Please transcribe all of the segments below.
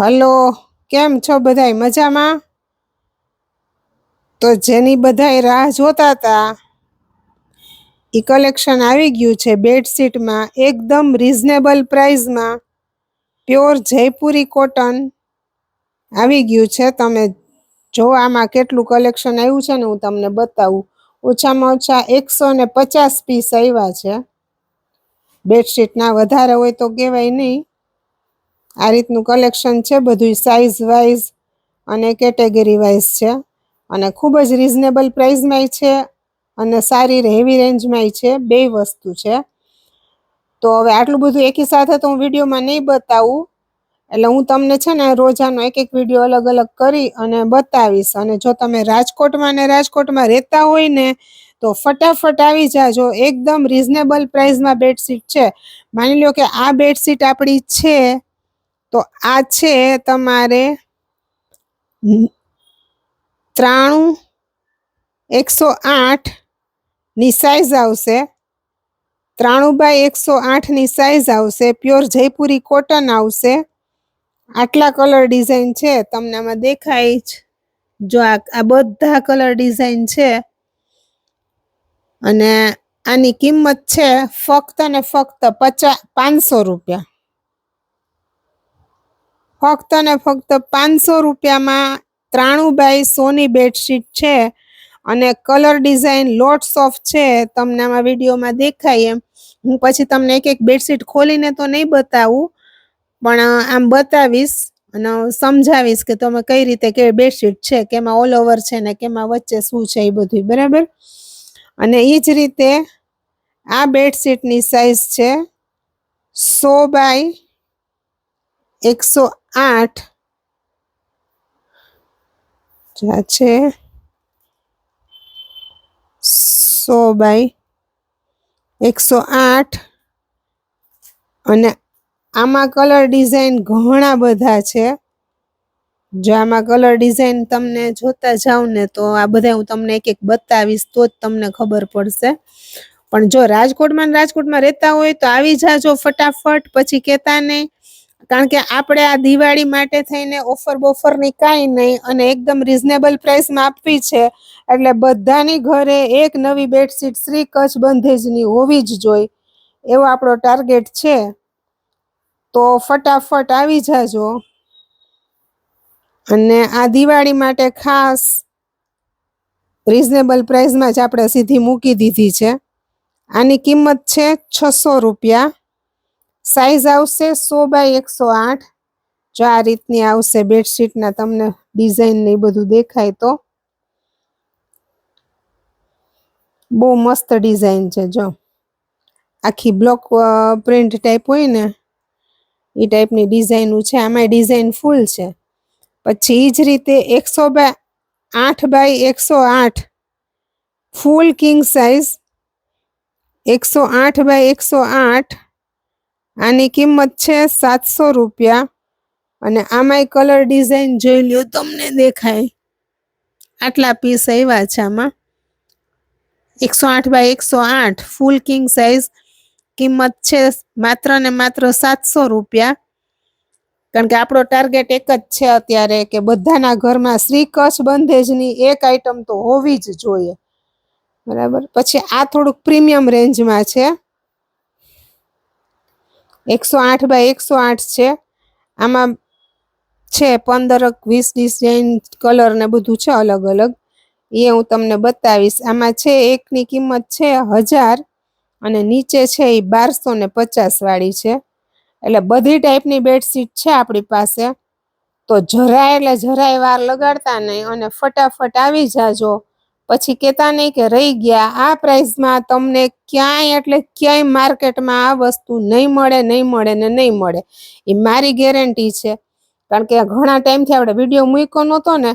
Hello, કેમ છો બધાય મજામાં? તો જેની બધાય રાહ જોતા હતા ઈ કલેક્શન આવી ગયું છે બેડશીટમાં એકદમ રીઝનેબલ પ્રાઇસમાં પ્યોર જયપુરી કોટન આવી ગયું છે. તમે જો આમાં કેટલું કલેક્શન આવ્યું છે ને હું તમને બતાવું. ઓછામાં ઓછા 150 પીસ આવ્યા છે બેડશીટના. વધારે હોય તો કહેવાય નહીં. આ રીતનું કલેક્શન છે. બધું સાઇઝ વાઇઝ અને કેટેગરી વાઇઝ છે અને ખૂબ જ રીઝનેબલ પ્રાઇસમાં છે અને સારી હેવી રેન્જમાં છે. બે વસ્તુ છે. તો હવે આટલું બધું એકી સાથે તો હું વિડીયોમાં નહીં બતાવું, એટલે હું તમને છે ને રોજાનો એક એક વિડીયો અલગ અલગ કરી અને બતાવીશ. અને જો તમે રાજકોટમાં રહેતા હોય ને તો ફટાફટ આવી જાજો. એકદમ રીઝનેબલ પ્રાઇસમાં બેડશીટ છે. માની લો કે આ બેડશીટ આપણી છે તો આ છે તમારે 93-108 ની સાઈઝ આવશે. 93 x 108 ની સાઈઝ આવશે. પ્યોર જયપુરી કોટન આવશે. આટલા કલર ડિઝાઇન છે તમને આમાં દેખાય જ. જો આ બધા કલર ડિઝાઇન છે અને આની કિંમત છે ફક્ત ને ફક્ત 500 રૂપિયા. ફક્ત ને ફક્ત 500 રૂપિયામાં 93 x 100 ની બેડશીટ છે અને કલર ડિઝાઇન લોટ્સ ઓફ છે. તમને આમાં વિડીયોમાં દેખાય એમ. હું પછી તમને એક એક બેડશીટ ખોલીને તો નહીં બતાવું, પણ આમ બતાવીશ અને સમજાવીશ કે તમે કઈ રીતે કેવી બેડશીટ છે, કેમાં ઓલ ઓવર છે ને કેમાં વચ્ચે શું છે એ બધું. બરાબર. અને એ જ રીતે આ બેડશીટની સાઈઝ છે 100 x 108. આ છે 100 x 108 અને આમાં કલર ડિઝાઇન ઘણા બધા છે. જો આમાં કલર ડિઝાઇન તમને જોતા જાવ ને તો આ બધા હું તમને એક એક બતાવીશ તો જ તમને ખબર પડશે. પણ જો રાજકોટમાં રહેતા હોય તો આવી જાજો ફટાફટ, પછી કહેતા નહીં. કારણ કે આપણે આ દિવાળી માટે થઈને ઓફર બોફરની કાંઈ નહીં અને એકદમ રીઝનેબલ પ્રાઇસમાં આપવી છે. એટલે બધાની ઘરે એક નવી બેડશીટ શ્રી કચ્છ બંધેજની હોવી જ જોઈએ એવો આપણો ટાર્ગેટ છે. તો ફટાફટ આવી જાજો. અને આ દિવાળી માટે ખાસ રીઝનેબલ પ્રાઇસમાં જ આપણે સીધી મૂકી દીધી છે. આની કિંમત છે 600 રૂપિયા. સાઈઝ આવશે 100 x 108. જો આ રીતની આવશે બેડશીટના. તમને ડિઝાઇન ને એ બધું દેખાય તો બહુ મસ્ત ડિઝાઇન છે. જો આખી બ્લોક પ્રિન્ટ ટાઈપ હોય ને એ ટાઈપની ડિઝાઇન છે. આમાં ડિઝાઇન ફૂલ છે. પછી એ જ રીતે 108 x 108 ફૂલ કિંગ સાઈઝ 108 x 108. આની કિંમત છે 700 રૂપિયા. અને આમાંય કલર ડિઝાઇન જોઈ લ્યો, તમને દેખાય. આટલા પીસ આવ્યા છે આમાં. 108 x 108 ફૂલ કિંગ સાઈઝ. કિંમત છે માત્ર ને માત્ર 700 રૂપિયા. કારણ કે આપણો ટાર્ગેટ એક જ છે અત્યારે કે બધાના ઘરમાં શ્રી કચ્છ બંધેજની એક આઈટમ તો હોવી જ જોઈએ. બરાબર. પછી આ થોડુંક પ્રીમિયમ રેન્જમાં છે. 108 x 108 છે. આમાં છે 15-20 ડિઝાઇન કલર ને બધું છે અલગ અલગ. એ હું તમને બતાવીશ. આમાં છે એકની કિંમત છે 1000 અને નીચે છે એ 1250 વાળી છે. એટલે બધી ટાઈપની બેડશીટ છે આપણી પાસે. તો જરાય વાર લગાડતા નહીં અને ફટાફટ આવી જાજો. પછી કહેતા નહીં કે રહી ગયા. આ પ્રાઇસમાં તમને ક્યાંય એટલે ક્યાંય માર્કેટમાં આ વસ્તુ નહીં મળે. એ મારી ગેરંટી છે. કારણ કે ઘણા ટાઈમથી આપણે વિડીયો મૂક્યો નહોતો ને,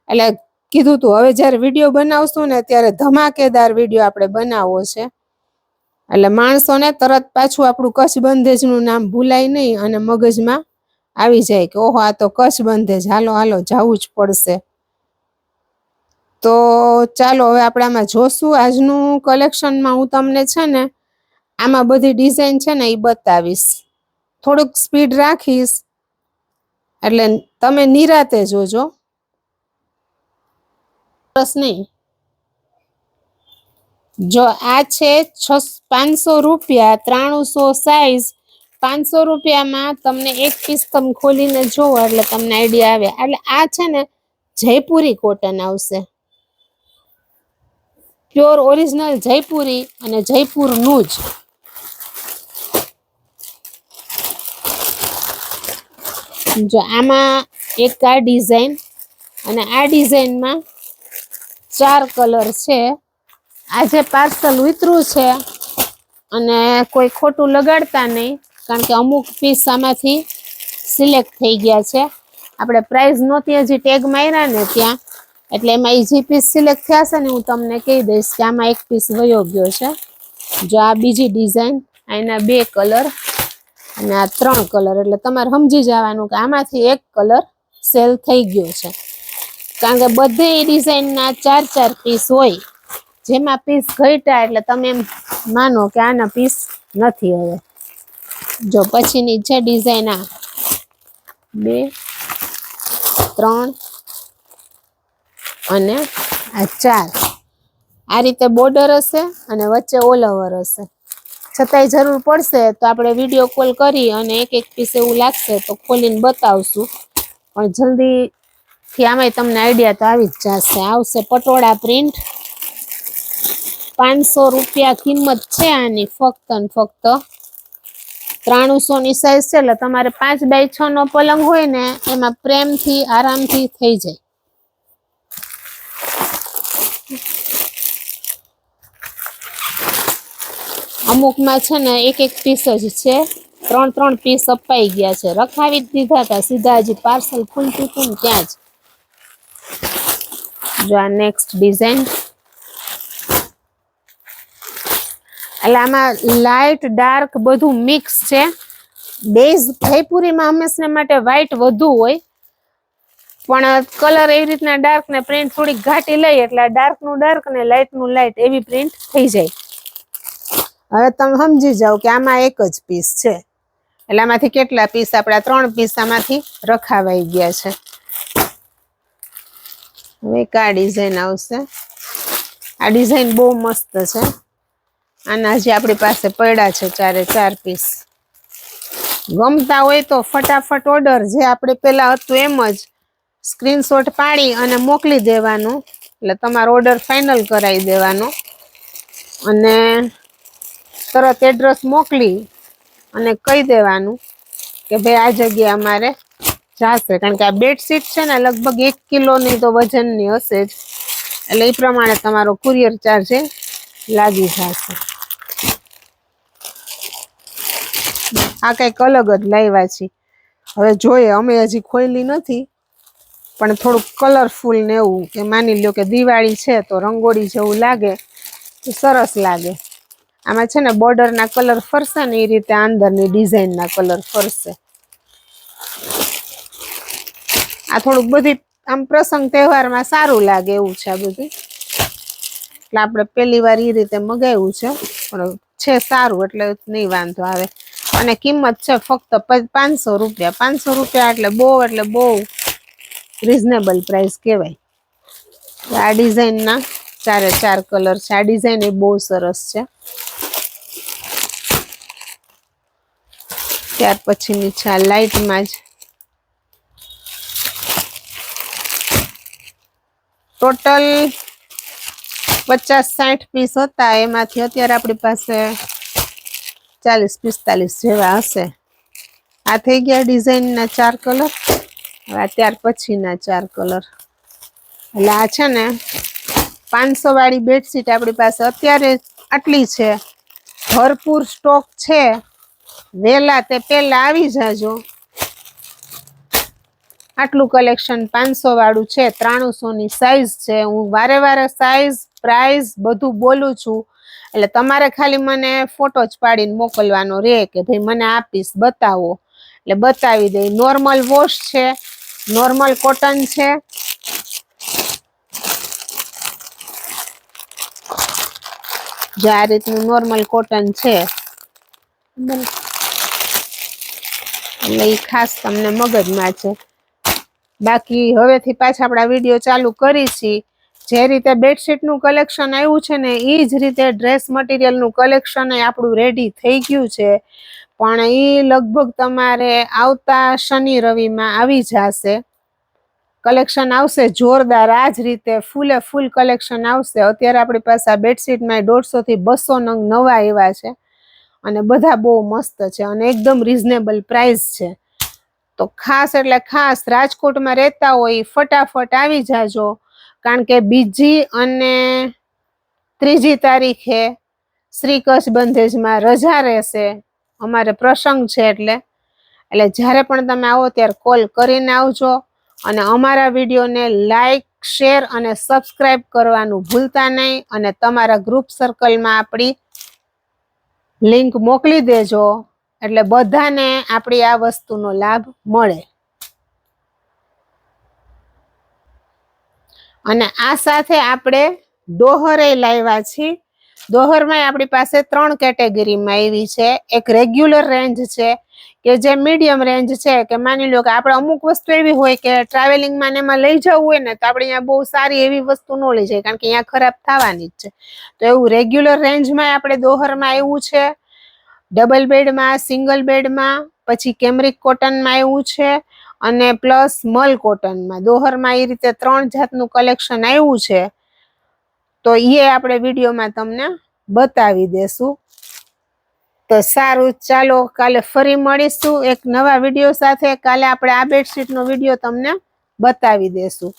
એટલે કીધું તું હવે જ્યારે વિડીયો બનાવશું ને ત્યારે ધમાકેદાર વિડીયો આપણે બનાવવો છે. એટલે માણસોને તરત પાછું આપણું કચ્છ બંધેજનું નામ ભૂલાય નહીં અને મગજમાં આવી જાય કે ઓહો આ તો કચ્છ બંધેજ, હાલો જવું જ પડશે. તો ચાલો હવે આપણે આમાં જોશું. આજનું કલેક્શનમાં હું તમને છે ને આમાં બધી ડિઝાઇન છે ને એ બતાવીશ. થોડુંક સ્પીડ રાખીશ એટલે તમે નિરાતે જોજો, બસ નહીં. જો આ છે 500 રૂપિયા, 9300 સાઈઝ. 500 રૂપિયામાં તમને એક પીસ તમે ખોલીને જોવો એટલે તમને આઈડિયા આવે. એટલે આ છે ને જયપુરી કોટન આવશે, પ્યોર ઓરિજિનલ જયપુરી અને જયપુરનું જ. જો આમાં એક આ ડિઝાઇન, અને આ ડિઝાઇનમાં 4 કલર છે. આ જે પાર્સલ ઉતર્યું છે, અને કોઈ ખોટું લગાડતા નહીં, કારણ કે અમુક પીસ આમાંથી સિલેક્ટ થઈ ગયા છે. આપણે પ્રાઇસ નહોતી હજી ટેગ માર્યા ને ત્યાં, એટલે એમાં જે પીસ સિલેક્ટ થયા છે ને હું તમને કહી દઈશ કે આમાં એક પીસ વયો ગયો છે. જો આ બીજી ડિઝાઇન, આના 2 કલર અને આ 3 કલર, એટલે તમારે સમજી જવાનું કે આમાંથી એક કલર સેલ થઈ ગયો છે. કારણ કે બધે ડિઝાઇનના 4-4 પીસ હોય, જેમાં પીસ ઘટ્યા એટલે તમે એમ માનો કે આના પીસ નથી હવે. જો પછીની છે ડિઝાઇન આ 2, 3 અને આ 4. આ રીતે બોર્ડર હશે અને વચ્ચે ઓલ ઓવર હશે. છતાંય જરૂર પડશે તો આપણે વિડીયો કોલ કરી અને એક પીસ એવું લાગશે તો ખોલીને બતાવશું. પણ જલ્દીથી આમાંય તમને આઈડિયા તો આવી જ જશે. આવશે પટોળા પ્રિન્ટ, 500 રૂપિયા કિંમત છે આની, ફક્ત ને ફક્ત 9300 ની સાઈઝ છે. એટલે તમારે 5x6 નો પલંગ હોય ને એમાં પ્રેમથી આરામથી થઈ જાય. અમુકમાં છે ને એક પીસ જ છે, 3 પીસ અપાઈ ગયા છે. રખાવી જ દીધા હતા, સીધા હજી પાર્સલ ખુલતું હતું ને ત્યાં જ. જો આ નેક્સ્ટ ડિઝાઇન, એટલે આમાં લાઇટ ડાર્ક બધું મિક્સ છે. બેઝ જયપુરીમાં હંમેશા માટે વ્હાઈટ વધુ હોય, પણ કલર એવી રીતના ડાર્ક ને પ્રિન્ટ થોડીક ઘાટી લઈ એટલે ડાર્ક નું ડાર્ક ને લાઇટ નું લાઇટ એવી પ્રિન્ટ થઈ જાય. હવે તમે સમજી જાઓ કે આમાં એક જ પીસ છે, એટલે આમાંથી કેટલા પીસ, આપણા 3 પીસ આમાંથી રખાવાઈ ગયા છે. હવે આ ડિઝાઇન આવશે. આ ડિઝાઇન બહુ મસ્ત છે. આના હજી આપણી પાસે પડ્યા છે 4 પીસ. ગમતા હોય તો ફટાફટ ઓર્ડર, જે આપણે પેલા હતું એમ જ સ્ક્રીનશોટ પાડી અને મોકલી દેવાનું, એટલે તમારો ઓર્ડર ફાઇનલ કરાવી દેવાનો. અને તરત એડ્રેસ મોકલી અને કહી દેવાનું કે ભાઈ આ જગ્યાએ અમારે જશે. કારણ કે આ બેડશીટ છે ને લગભગ 1 કિલોની તો વજનની હશે જ, એટલે એ પ્રમાણે તમારો કુરિયર ચાર્જ લાગી જશે. આ કંઈક અલગ જ લાવ્યા છે. હવે જોઈએ, અમે હજી ખોલી નથી, પણ થોડુંક કલરફુલ ને એવું, કે માની લો કે દિવાળી છે તો રંગોળી જેવું લાગે તો સરસ લાગે. આમાં છે ને બોર્ડરના કલર ફરશે ને એ રીતે અંદરની ડિઝાઇનના કલર ફરશે. આ થોડુંક બધી આમ પ્રસંગ તહેવારમાં સારું લાગે એવું છે આ બધું, એટલે આપણે પહેલી વાર એ રીતે મગાવ્યું છે, પણ છે સારું એટલે નહીં વાંધો આવે. અને કિંમત છે ફક્ત 500 રૂપિયા. 500 રૂપિયા એટલે બહુ રિઝનેબલ પ્રાઇસ કહેવાય. આ ડિઝાઇનના 4 કલર છે. આ ડિઝાઇન એ બહુ સરસ છે. ત્યાર પછીની છે આ લાઇટમાં જ. ટોટલ 50-60 પીસ હતા, એમાંથી અત્યારે આપણી પાસે 40-45 જેવા હશે. આ થઈ ગયા ડિઝાઇનના 4 કલર. હવે ત્યાર પછીના 4 કલર, એટલે આ છે ને 500 વાળી બેડશીટ આપણી પાસે અત્યારે આટલી છે. ભરપૂર સ્ટોક છે, વહેલા તે પહેલા આવી જાજો. આટલું કલેક્શન 500 વાળું છે, 9300 ની સાઈઝ છે. હું વારે સાઈઝ, પ્રાઇસ બધું બોલું છું, એટલે તમારે ખાલી મને ફોટો જ પાડીને મોકલવાનો રહે કે ભાઈ મને આ પીસ બતાવો, એટલે બતાવી દઈ. નોર્મલ વોશ છે, નોર્મલ કોટન છે. જે આ રીતનું નોર્મલ કોટન છે, એટલે એ ખાસ તમને મગજમાં છે. બાકી હવેથી પાછા આપણા વિડીયો ચાલુ કરી છીએ. જે રીતે બેડશીટનું કલેક્શન આવ્યું છે ને એ જ રીતે ડ્રેસ મટીરિયલનું કલેક્શન આપણું રેડી થઈ ગયું છે. પણ એ લગભગ તમારે આવતા શનિ રવિમાં આવી જશે. કલેક્શન આવશે જોરદાર, આ જ રીતે ફૂલે ફૂલ કલેક્શન આવશે. અત્યારે આપણી પાસે આ બેડશીટમાં 150 થી 200 નંગ નવા આવ્યા છે અને બધા બહુ મસ્ત છે અને એકદમ રીઝનેબલ પ્રાઇસ છે. તો ખાસ એટલે ખાસ રાજકોટમાં રહેતા હોય ફટાફટ આવી જાજો, કારણ કે 2જી અને 3જી તારીખે શ્રી કચ્છ બંધેજમાં રજા રહેશે. અમારે પ્રસંગ છે એટલે જ્યારે પણ તમે આવો ત્યારે કોલ કરીને આવજો અને અમારા વિડીયોને લાઈક, શેર અને સબસ્ક્રાઇબ કરવાનું ભૂલતા નહીં અને તમારા ગ્રુપ સર્કલમાં આપણી લિંક મોકલી દેજો એટલે બધાને આપણી આ વસ્તુનો લાભ મળે. અને આ સાથે આપણે દોહરે લાવ્યા છીએ. દોહરમાં આપણી પાસે 3 કેટેગરીમાં આવી છે. એક રેગ્યુલર રેન્જ છે કે જે મીડિયમ રેન્જ છે, કે માની લો કે આપણે અમુક વસ્તુ એવી હોય કે ટ્રાવેલિંગમાં ને એમાં લઈ જવું હોય ને તો આપણે અહીંયા બહુ સારી એવી વસ્તુ ન લઈ જાય, કારણ કે અહીંયા ખરાબ થવાની જ છે. તો એવું રેગ્યુલર રેન્જમાં આપણે દોહરમાં આવ્યું છે. ડબલ બેડમાં, સિંગલ બેડમાં, પછી કેમરિક કોટનમાં આવ્યું છે અને પ્લસ મલ કોટનમાં. દોહરમાં એ રીતે 3 જાતનું કલેક્શન આવ્યું છે. તો એ આપણે વિડીયોમાં તમને બતાવી દેશું. તો સારું, ચાલો કાલે ફરી મળીશું એક નવા વિડીયો સાથે. કાલે આપણે આ બેડશીટનો વિડીયો તમને બતાવી દેશું.